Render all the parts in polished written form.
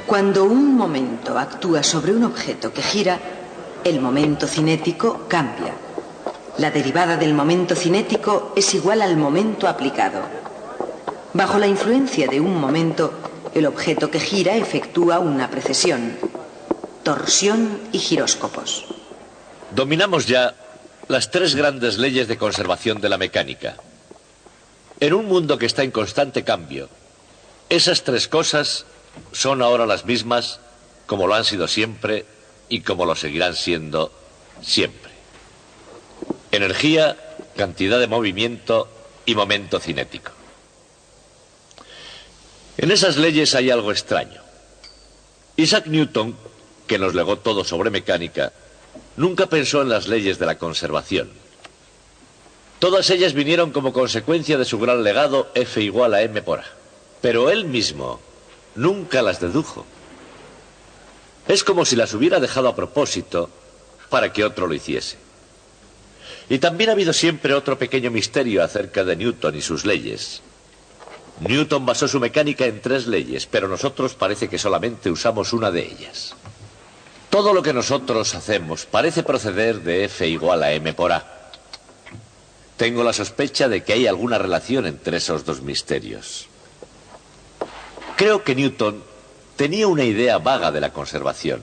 Cuando un momento actúa sobre un objeto que gira, el momento cinético cambia. La derivada del momento cinético es igual al momento aplicado. Bajo la influencia de un momento, el objeto que gira efectúa una precesión, torsión y giróscopos. Dominamos ya las tres grandes leyes de conservación de la mecánica. En un mundo que está en constante cambio, esas tres cosas son ahora las mismas como lo han sido siempre y como lo seguirán siendo siempre. Energía, cantidad de movimiento y momento cinético. En esas leyes hay algo extraño. Isaac Newton, que nos legó todo sobre mecánica, nunca pensó en las leyes de la conservación. Todas ellas vinieron como consecuencia de su gran legado F igual a m por a. Pero él mismo nunca las dedujo. Es como si las hubiera dejado a propósito para que otro lo hiciese. Y también ha habido siempre otro pequeño misterio acerca de Newton y sus leyes. Newton basó su mecánica en tres leyes, pero nosotros parece que solamente usamos una de ellas. Todo lo que nosotros hacemos parece proceder de F igual a m por a. Tengo la sospecha de que hay alguna relación entre esos dos misterios. Creo que Newton tenía una idea vaga de la conservación,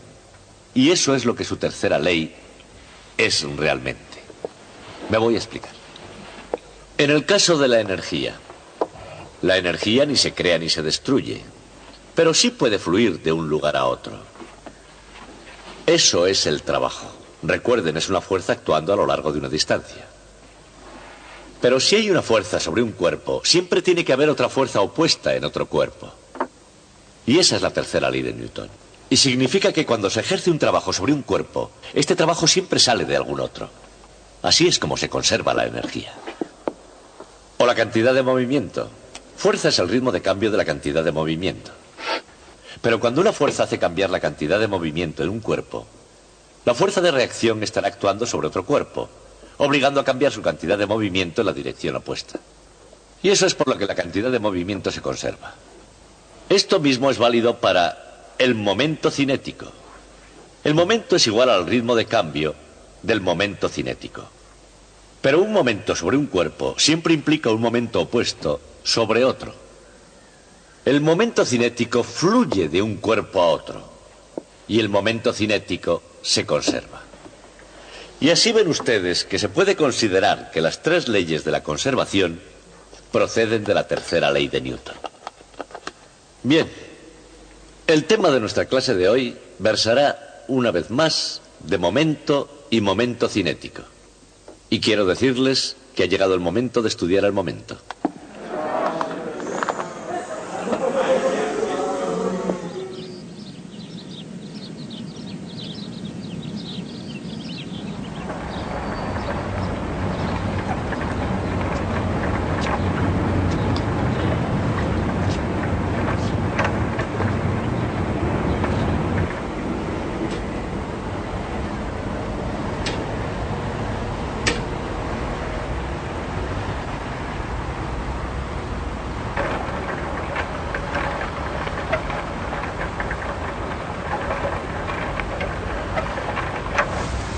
y eso es lo que su tercera ley es realmente. Me voy a explicar. En el caso de la energía ni se crea ni se destruye, pero sí puede fluir de un lugar a otro. Eso es el trabajo. Recuerden, es una fuerza actuando a lo largo de una distancia. Pero si hay una fuerza sobre un cuerpo, siempre tiene que haber otra fuerza opuesta en otro cuerpo. Y esa es la tercera ley de Newton. Y significa que cuando se ejerce un trabajo sobre un cuerpo, este trabajo siempre sale de algún otro. Así es como se conserva la energía. O la cantidad de movimiento. Fuerza es el ritmo de cambio de la cantidad de movimiento. Pero cuando una fuerza hace cambiar la cantidad de movimiento en un cuerpo, la fuerza de reacción estará actuando sobre otro cuerpo, obligando a cambiar su cantidad de movimiento en la dirección opuesta. Y eso es por lo que la cantidad de movimiento se conserva. Esto mismo es válido para el momento cinético. El momento es igual al ritmo de cambio del momento cinético. Pero un momento sobre un cuerpo siempre implica un momento opuesto sobre otro. El momento cinético fluye de un cuerpo a otro y el momento cinético se conserva. Y así ven ustedes que se puede considerar que las tres leyes de la conservación proceden de la tercera ley de Newton. Bien, el tema de nuestra clase de hoy versará una vez más de momento y momento cinético. Y quiero decirles que ha llegado el momento de estudiar el momento.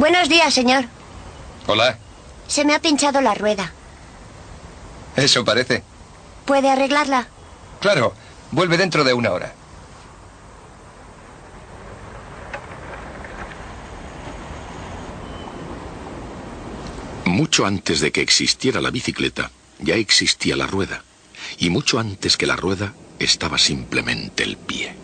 Buenos días, señor. Hola. Se me ha pinchado la rueda. Eso parece. ¿Puede arreglarla? Claro. Vuelve dentro de una hora. Mucho antes de que existiera la bicicleta, ya existía la rueda. Y mucho antes que la rueda, estaba simplemente el pie.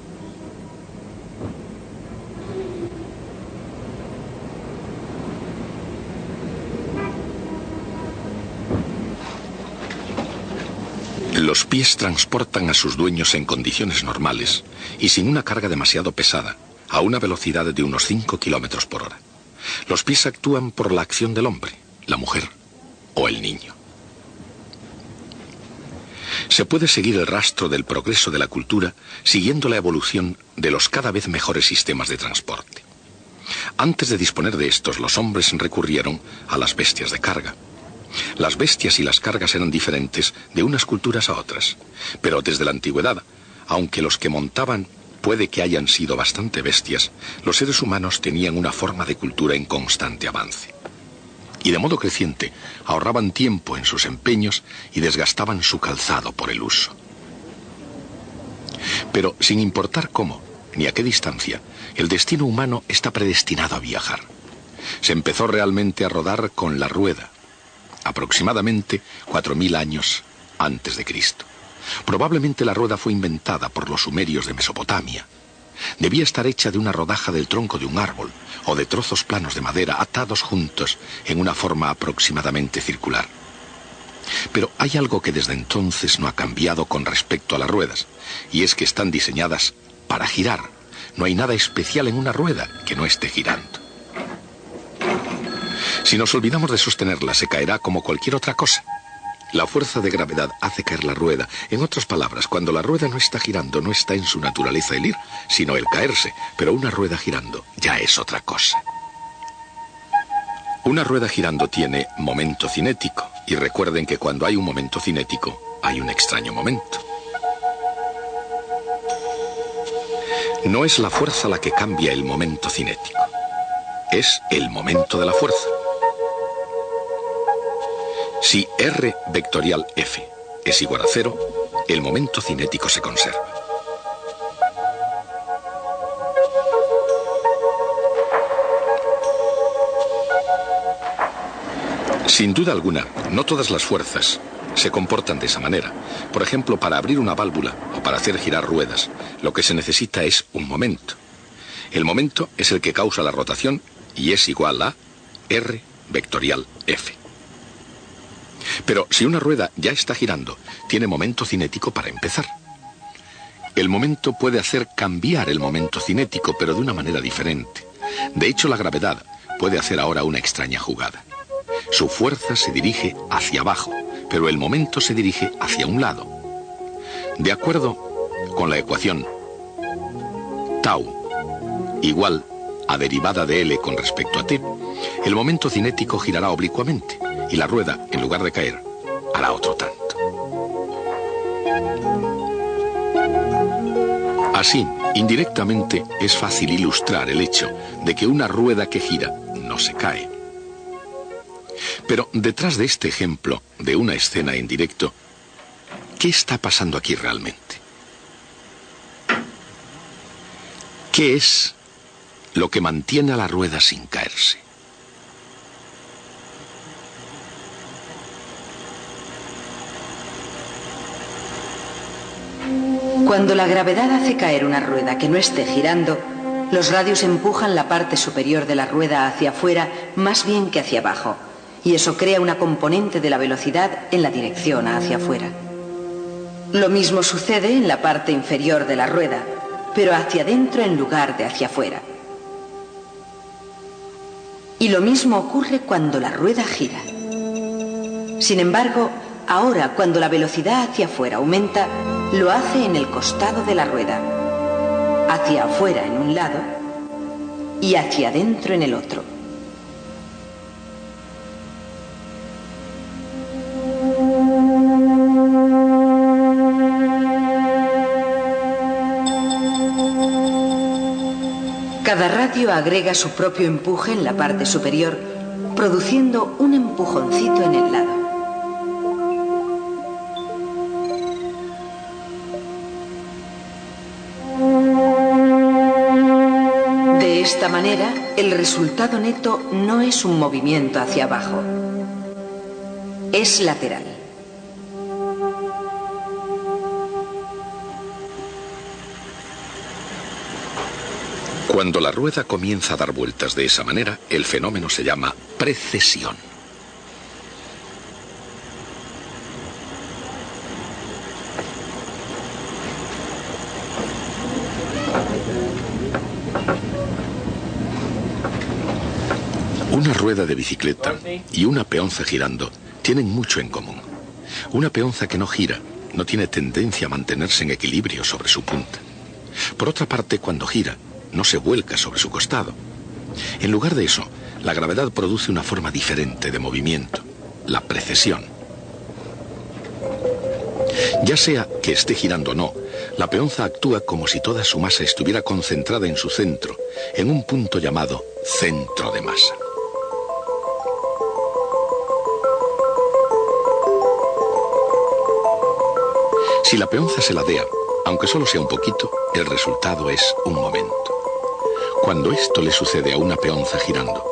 Los pies transportan a sus dueños en condiciones normales y sin una carga demasiado pesada, a una velocidad de unos 5 kilómetros por hora. Los pies actúan por la acción del hombre, la mujer o el niño. Se puede seguir el rastro del progreso de la cultura siguiendo la evolución de los cada vez mejores sistemas de transporte. Antes de disponer de estos, los hombres recurrieron a las bestias de carga. Las bestias y las cargas eran diferentes de unas culturas a otras, pero desde la antigüedad, aunque los que montaban puede que hayan sido bastante bestias, los seres humanos tenían una forma de cultura en constante avance. Y de modo creciente ahorraban tiempo en sus empeños y desgastaban su calzado por el uso. Pero sin importar cómo ni a qué distancia, el destino humano está predestinado a viajar. Se empezó realmente a rodar con la rueda, aproximadamente 4000 años antes de Cristo. Probablemente la rueda fue inventada por los sumerios de Mesopotamia. Debía estar hecha de una rodaja del tronco de un árbol o de trozos planos de madera atados juntos en una forma aproximadamente circular. Pero hay algo que desde entonces no ha cambiado con respecto a las ruedas, y es que están diseñadas para girar. No hay nada especial en una rueda que no esté girando. Si nos olvidamos de sostenerla, se caerá como cualquier otra cosa. La fuerza de gravedad hace caer la rueda. En otras palabras, cuando la rueda no está girando, no está en su naturaleza el ir, sino el caerse. Pero una rueda girando ya es otra cosa. Una rueda girando tiene momento cinético. Y recuerden que cuando hay un momento cinético, hay un extraño momento. No es la fuerza la que cambia el momento cinético. Es el momento de la fuerza. Si R vectorial F es igual a 0, el momento cinético se conserva. Sin duda alguna, no todas las fuerzas se comportan de esa manera. Por ejemplo, para abrir una válvula o para hacer girar ruedas, lo que se necesita es un momento. El momento es el que causa la rotación y es igual a R vectorial F. Pero si una rueda ya está girando, tiene momento cinético para empezar. El momento puede hacer cambiar el momento cinético, pero de una manera diferente. De hecho, la gravedad puede hacer ahora una extraña jugada. Su fuerza se dirige hacia abajo, pero el momento se dirige hacia un lado. De acuerdo con la ecuación tau igual a derivada de L con respecto a t, el momento cinético girará oblicuamente y la rueda, en lugar de caer, hará otro tanto. Así, indirectamente, es fácil ilustrar el hecho de que una rueda que gira no se cae. Pero detrás de este ejemplo de una escena en directo, ¿qué está pasando aquí realmente? ¿Qué es lo que mantiene a la rueda sin caerse? Cuando la gravedad hace caer una rueda que no esté girando, los radios empujan la parte superior de la rueda hacia afuera más bien que hacia abajo, y eso crea una componente de la velocidad en la dirección hacia afuera. Lo mismo sucede en la parte inferior de la rueda, pero hacia adentro en lugar de hacia afuera. Y lo mismo ocurre cuando la rueda gira. Sin embargo, ahora cuando la velocidad hacia afuera aumenta, lo hace en el costado de la rueda, hacia afuera en un lado y hacia adentro en el otro. Cada radio agrega su propio empuje en la parte superior, produciendo un empujoncito en el lado. De esta manera, el resultado neto no es un movimiento hacia abajo, es lateral. Cuando la rueda comienza a dar vueltas de esa manera, el fenómeno se llama precesión. Una rueda de bicicleta y una peonza girando tienen mucho en común. Una peonza que no gira no tiene tendencia a mantenerse en equilibrio sobre su punta. Por otra parte, cuando gira, no se vuelca sobre su costado. En lugar de eso, la gravedad produce una forma diferente de movimiento, la precesión. Ya sea que esté girando o no, La peonza actúa como si toda su masa estuviera concentrada en su centro, en un punto llamado centro de masa. Si la peonza se ladea, aunque solo sea un poquito, el resultado es un momento. Cuando esto le sucede a una peonza girando,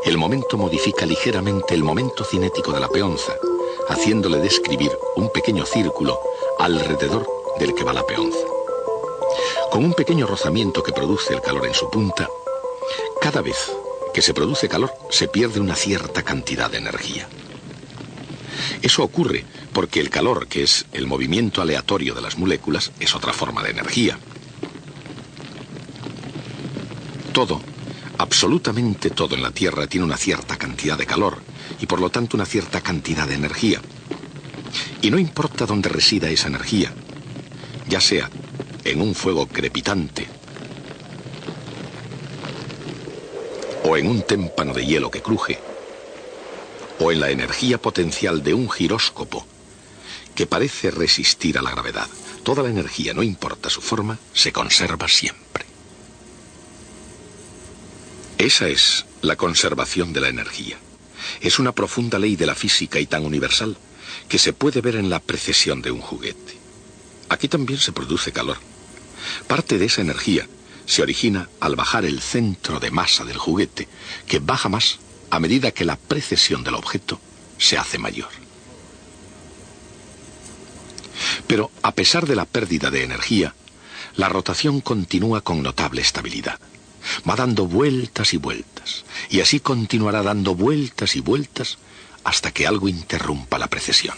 el momento modifica ligeramente el momento cinético de la peonza, haciéndole describir un pequeño círculo alrededor del que va la peonza. Con un pequeño rozamiento que produce el calor en su punta, cada vez que se produce calor se pierde una cierta cantidad de energía. Eso ocurre porque el calor, que es el movimiento aleatorio de las moléculas, es otra forma de energía. Todo, absolutamente todo en la Tierra tiene una cierta cantidad de calor y por lo tanto una cierta cantidad de energía. Y no importa dónde resida esa energía, ya sea en un fuego crepitante o en un témpano de hielo que cruje, o en la energía potencial de un giróscopo que parece resistir a la gravedad. Toda la energía, no importa su forma, se conserva siempre. Esa es la conservación de la energía. Es una profunda ley de la física y tan universal que se puede ver en la precesión de un juguete. Aquí también se produce calor. Parte de esa energía se origina al bajar el centro de masa del juguete, que baja más a medida que la precesión del objeto se hace mayor. Pero a pesar de la pérdida de energía, la rotación continúa con notable estabilidad. Va dando vueltas y vueltas, y así continuará dando vueltas y vueltas hasta que algo interrumpa la precesión.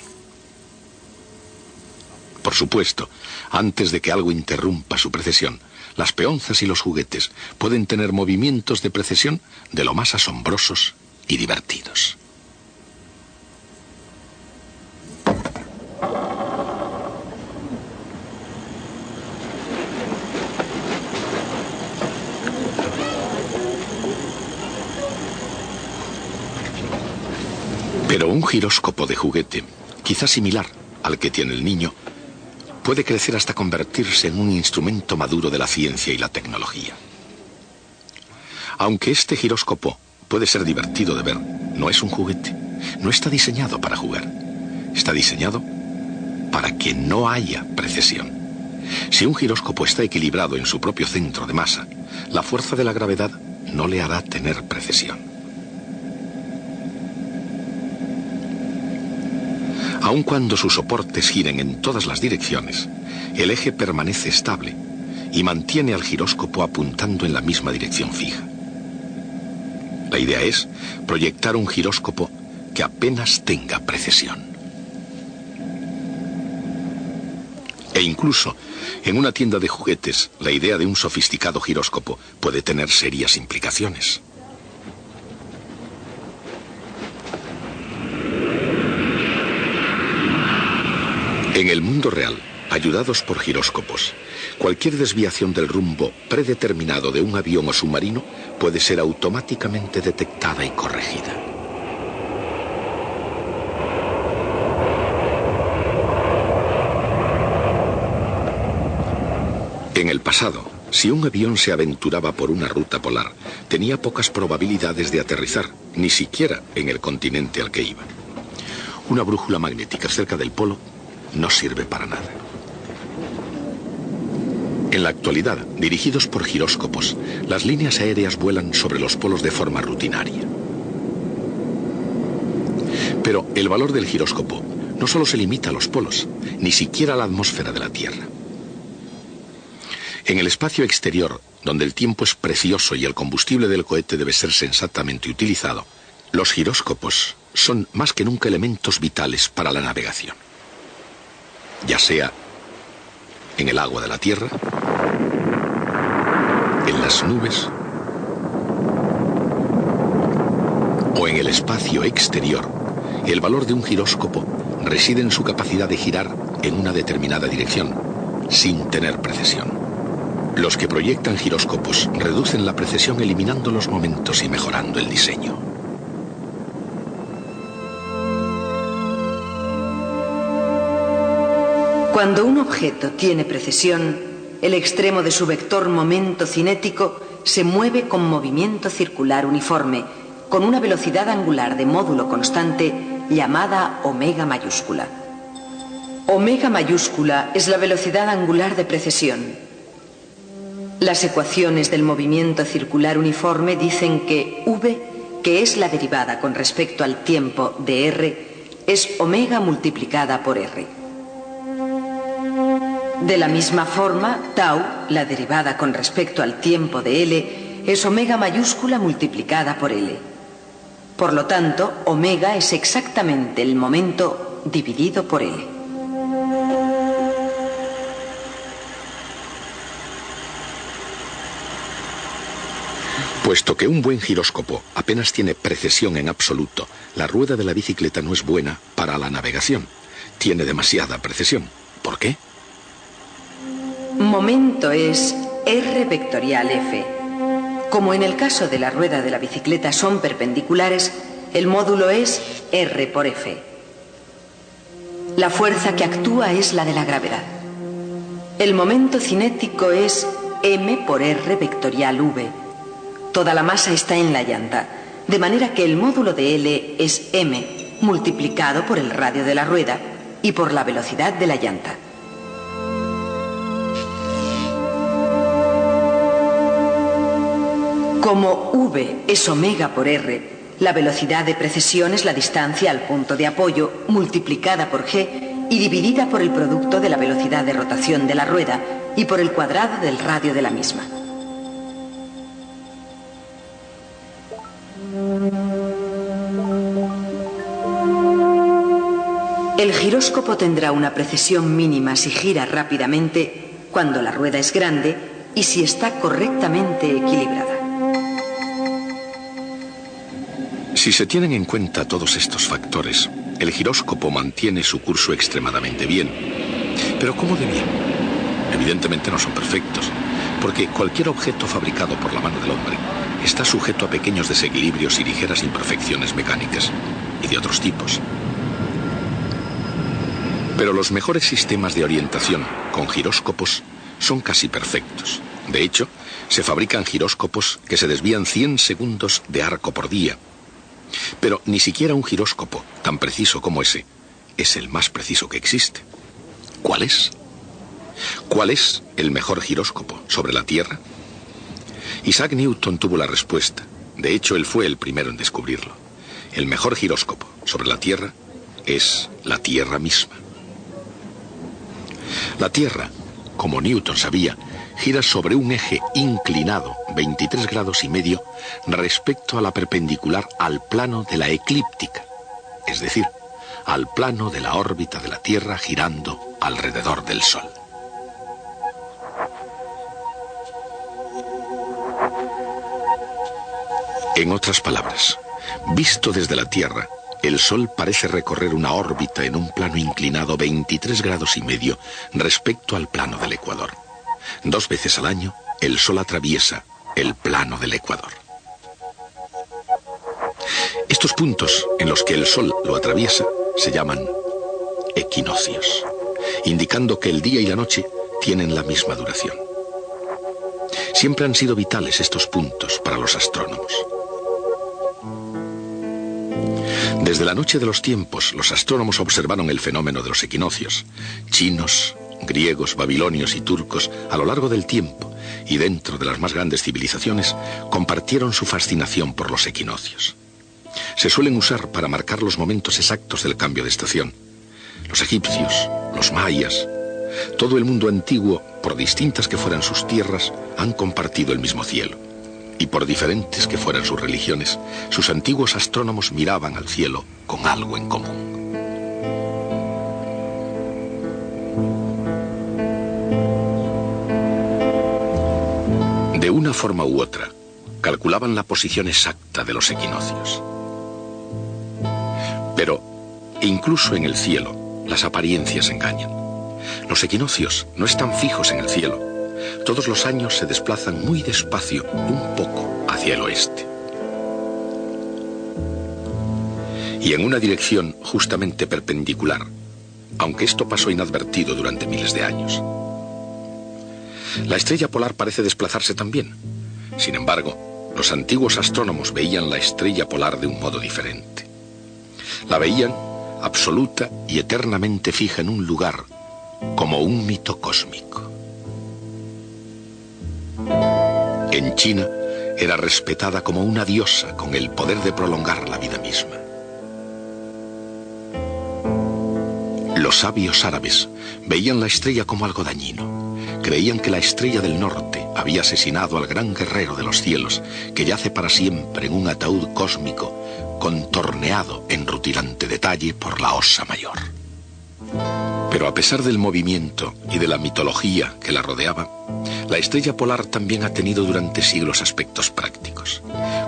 Por supuesto, antes de que algo interrumpa su precesión, las peonzas y los juguetes pueden tener movimientos de precesión de lo más asombrosos y divertidos. Pero un giróscopo de juguete, quizás similar al que tiene el niño, puede crecer hasta convertirse en un instrumento maduro de la ciencia y la tecnología. Aunque este giróscopo puede ser divertido de ver, no es un juguete. No está diseñado para jugar. Está diseñado para que no haya precesión. Si un giróscopo está equilibrado en su propio centro de masa, la fuerza de la gravedad no le hará tener precesión. Aun cuando sus soportes giren en todas las direcciones, el eje permanece estable y mantiene al giróscopo apuntando en la misma dirección fija. La idea es proyectar un giróscopo que apenas tenga precesión. E incluso, en una tienda de juguetes, la idea de un sofisticado giróscopo puede tener serias implicaciones. En el mundo real, ayudados por giróscopos, cualquier desviación del rumbo predeterminado de un avión o submarino puede ser automáticamente detectada y corregida. En el pasado, si un avión se aventuraba por una ruta polar, tenía pocas probabilidades de aterrizar, ni siquiera en el continente al que iba. Una brújula magnética cerca del polo no sirve para nada. En la actualidad, dirigidos por giróscopos, las líneas aéreas vuelan sobre los polos de forma rutinaria. Pero el valor del giróscopo no solo se limita a los polos, ni siquiera a la atmósfera de la Tierra. En el espacio exterior, donde el tiempo es precioso y el combustible del cohete debe ser sensatamente utilizado, los giróscopos son más que nunca elementos vitales para la navegación. Ya sea en el agua de la Tierra, en las nubes o en el espacio exterior, el valor de un giróscopo reside en su capacidad de girar en una determinada dirección, sin tener precesión. Los que proyectan giróscopos reducen la precesión eliminando los momentos y mejorando el diseño. Cuando un objeto tiene precesión, el extremo de su vector momento cinético se mueve con movimiento circular uniforme, con una velocidad angular de módulo constante llamada omega mayúscula. Omega mayúscula es la velocidad angular de precesión. Las ecuaciones del movimiento circular uniforme dicen que V, que es la derivada con respecto al tiempo de R, es omega multiplicada por R. De la misma forma, tau, la derivada con respecto al tiempo de L, es omega mayúscula multiplicada por L. Por lo tanto, omega es exactamente el momento dividido por L. Puesto que un buen giróscopo apenas tiene precesión en absoluto, la rueda de la bicicleta no es buena para la navegación. Tiene demasiada precesión. ¿Por qué? Momento es R vectorial F. Como en el caso de la rueda de la bicicleta son perpendiculares, el módulo es R por F. La fuerza que actúa es la de la gravedad. El momento cinético es M por R vectorial V. Toda la masa está en la llanta, de manera que el módulo de L es M multiplicado por el radio de la rueda y por la velocidad de la llanta. Como V es omega por R, la velocidad de precesión es la distancia al punto de apoyo multiplicada por G y dividida por el producto de la velocidad de rotación de la rueda y por el cuadrado del radio de la misma. El giróscopo tendrá una precesión mínima si gira rápidamente, cuando la rueda es grande y si está correctamente equilibrada. Si se tienen en cuenta todos estos factores, el giróscopo mantiene su curso extremadamente bien. ¿Pero cómo de bien? Evidentemente no son perfectos, porque cualquier objeto fabricado por la mano del hombre está sujeto a pequeños desequilibrios y ligeras imperfecciones mecánicas, y de otros tipos. Pero los mejores sistemas de orientación con giróscopos son casi perfectos. De hecho, se fabrican giróscopos que se desvían 100 segundos de arco por día. Pero ni siquiera un giróscopo tan preciso como ese es el más preciso que existe. ¿Cuál es? ¿Cuál es el mejor giróscopo sobre la Tierra? Isaac Newton tuvo la respuesta. De hecho, él fue el primero en descubrirlo. El mejor giróscopo sobre la Tierra es la Tierra misma. La Tierra, como Newton sabía, gira sobre un eje inclinado 23 grados y medio respecto a la perpendicular al plano de la eclíptica, es decir, al plano de la órbita de la Tierra girando alrededor del Sol. En otras palabras, visto desde la Tierra, el Sol parece recorrer una órbita en un plano inclinado 23 grados y medio respecto al plano del Ecuador. 2 veces al año, el Sol atraviesa el plano del Ecuador. Estos puntos en los que el Sol lo atraviesa se llaman equinoccios, indicando que el día y la noche tienen la misma duración. Siempre han sido vitales estos puntos para los astrónomos. Desde la noche de los tiempos, los astrónomos observaron el fenómeno de los equinoccios. Chinos, griegos, babilonios y turcos, a lo largo del tiempo, y dentro de las más grandes civilizaciones, compartieron su fascinación por los equinoccios. Se suelen usar para marcar los momentos exactos del cambio de estación. Los egipcios, los mayas, todo el mundo antiguo, por distintas que fueran sus tierras, han compartido el mismo cielo. Y por diferentes que fueran sus religiones, sus antiguos astrónomos miraban al cielo con algo en común. De una forma u otra, calculaban la posición exacta de los equinoccios. Pero, incluso en el cielo, las apariencias engañan. Los equinoccios no están fijos en el cielo. Todos los años se desplazan muy despacio, un poco, hacia el oeste. Y en una dirección justamente perpendicular, aunque esto pasó inadvertido durante miles de años. La estrella polar parece desplazarse también. Sin embargo, los antiguos astrónomos veían la estrella polar de un modo diferente. La veían absoluta y eternamente fija en un lugar, como un mito cósmico. En China, era respetada como una diosa con el poder de prolongar la vida misma. Los sabios árabes veían la estrella como algo dañino. Creían que la estrella del norte había asesinado al gran guerrero de los cielos, que yace para siempre en un ataúd cósmico, contorneado en rutilante detalle por la Osa Mayor. Pero a pesar del movimiento y de la mitología que la rodeaba, la estrella polar también ha tenido durante siglos aspectos prácticos.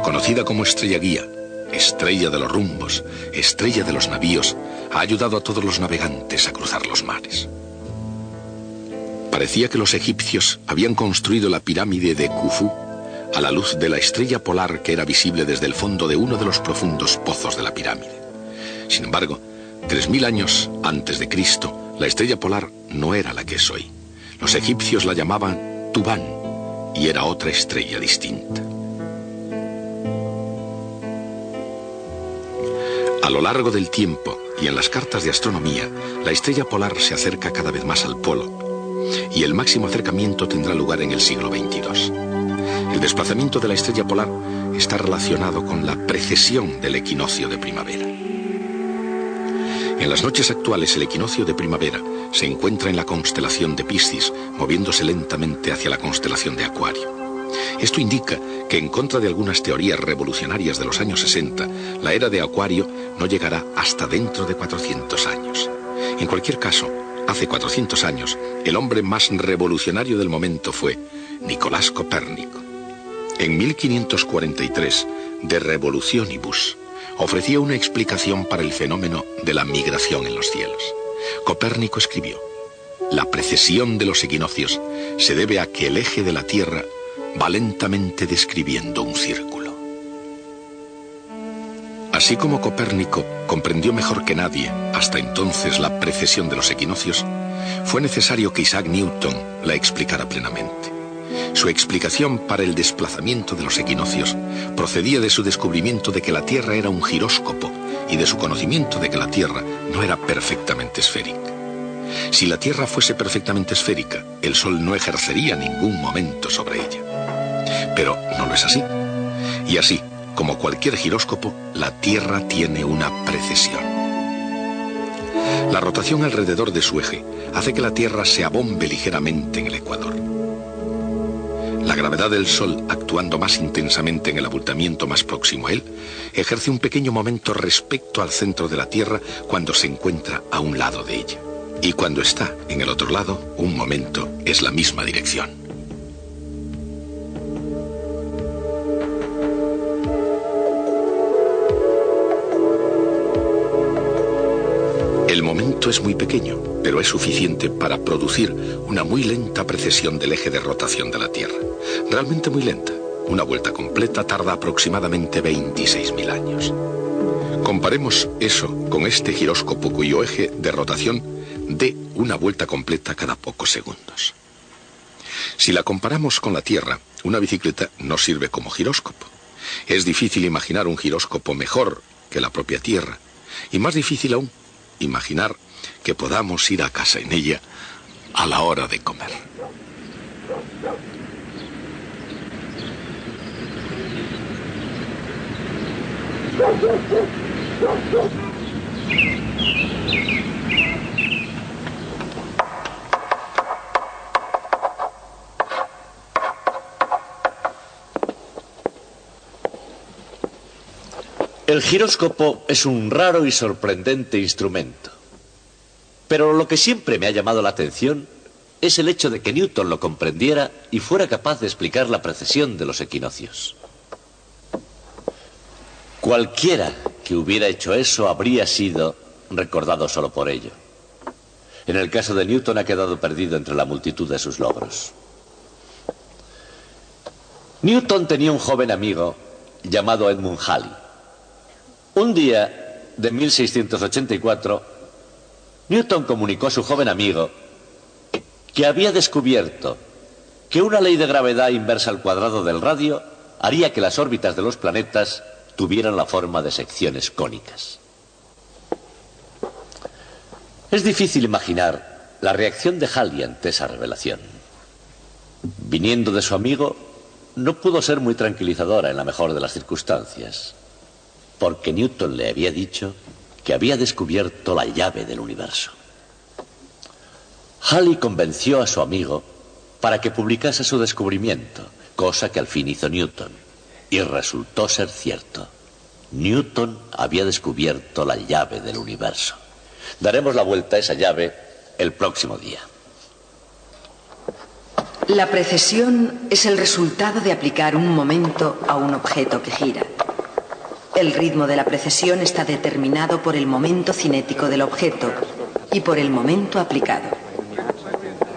Conocida como estrella guía, estrella de los rumbos, estrella de los navíos, ha ayudado a todos los navegantes a cruzar los mares. Parecía que los egipcios habían construido la pirámide de Khufu a la luz de la estrella polar que era visible desde el fondo de uno de los profundos pozos de la pirámide. Sin embargo, 3000 años antes de Cristo, la estrella polar no era la que es hoy. Los egipcios la llamaban Tubán y era otra estrella distinta. A lo largo del tiempo y en las cartas de astronomía, la estrella polar se acerca cada vez más al polo y el máximo acercamiento tendrá lugar en el siglo XXII. El desplazamiento de la estrella polar está relacionado con la precesión del equinoccio de primavera. En las noches actuales, el equinoccio de primavera se encuentra en la constelación de Piscis, moviéndose lentamente hacia la constelación de Acuario. Esto indica que, en contra de algunas teorías revolucionarias de los años 60, la era de Acuario no llegará hasta dentro de 400 años. En cualquier caso, hace 400 años, el hombre más revolucionario del momento fue Nicolás Copérnico. En 1543, De Revolutionibus, ofrecía una explicación para el fenómeno de la migración en los cielos. Copérnico escribió: la precesión de los equinoccios se debe a que el eje de la Tierra va lentamente describiendo un círculo. Así como Copérnico comprendió mejor que nadie hasta entonces la precesión de los equinoccios, fue necesario que Isaac Newton la explicara plenamente. Su explicación para el desplazamiento de los equinoccios procedía de su descubrimiento de que la Tierra era un giróscopo y de su conocimiento de que la Tierra no era perfectamente esférica. Si la Tierra fuese perfectamente esférica, el Sol no ejercería ningún momento sobre ella. Pero no lo es así. Y así, como cualquier giróscopo, la Tierra tiene una precesión. La rotación alrededor de su eje hace que la Tierra se abombe ligeramente en el ecuador. La gravedad del Sol, actuando más intensamente en el abultamiento más próximo a él, ejerce un pequeño momento respecto al centro de la Tierra cuando se encuentra a un lado de ella. Y cuando está en el otro lado, un momento es la misma dirección. El momento es muy pequeño, pero es suficiente para producir una muy lenta precesión del eje de rotación de la Tierra. Realmente muy lenta. Una vuelta completa tarda aproximadamente 26.000 años. Comparemos eso con este giróscopo cuyo eje de rotación dé una vuelta completa cada pocos segundos. Si la comparamos con la Tierra, una bicicleta no sirve como giróscopo. Es difícil imaginar un giróscopo mejor que la propia Tierra, y más difícil aún imaginar que podamos ir a casa en ella a la hora de comer. El giróscopo es un raro y sorprendente instrumento. Pero lo que siempre me ha llamado la atención es el hecho de que Newton lo comprendiera y fuera capaz de explicar la precesión de los equinoccios. Cualquiera que hubiera hecho eso habría sido recordado solo por ello. En el caso de Newton ha quedado perdido entre la multitud de sus logros. Newton tenía un joven amigo llamado Edmund Halley. Un día de 1684, Newton comunicó a su joven amigo que había descubierto que una ley de gravedad inversa al cuadrado del radio haría que las órbitas de los planetas tuvieran la forma de secciones cónicas. Es difícil imaginar la reacción de Halley ante esa revelación. Viniendo de su amigo, no pudo ser muy tranquilizadora en la mejor de las circunstancias, porque Newton le había dicho que había descubierto la llave del universo. Halley convenció a su amigo para que publicase su descubrimiento, cosa que al fin hizo Newton, y resultó ser cierto. Newton había descubierto la llave del universo. Daremos la vuelta a esa llave el próximo día. La precesión es el resultado de aplicar un momento a un objeto que gira. El ritmo de la precesión está determinado por el momento cinético del objeto y por el momento aplicado.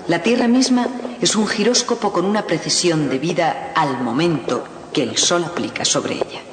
La Tierra misma es un giróscopo con una precesión debida al momento que el Sol aplica sobre ella.